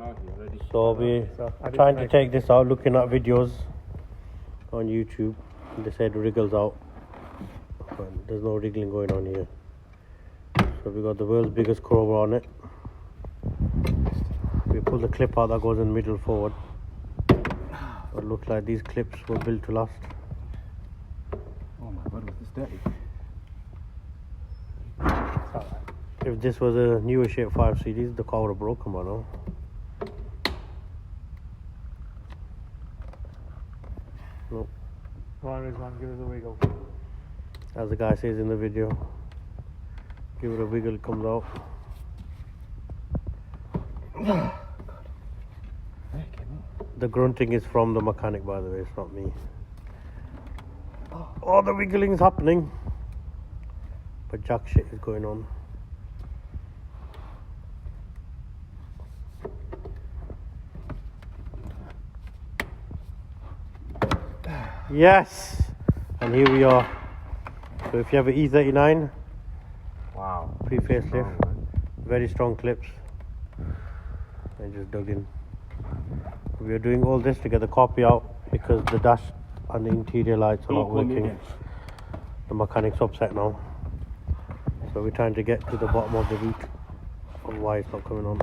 already. So we're trying to take this out, looking at videos on YouTube. They said wriggles out, but there's no wriggling going on here. So we got the world's biggest crowbar on it. We pull the clip out that goes in the middle forward. It looks like these clips were built to last. Oh my god, was this dirty? If this was a newer shape 5 series, the car would have broken by now. Nope. One, give us a wiggle. As the guy says in the video, give it a wiggle, it comes out. The grunting is from the mechanic, by the way, it's not me. Oh, the wiggling is happening. But jack shit is going on. Yes! And here we are. So if you have an E39, wow, pre-facelift, very strong clips. And just dug in. We are doing all this to get the copy out because the dash and the interior lights are not working. The mechanic's upset now. So we're trying to get to the bottom of the root of why it's not coming on.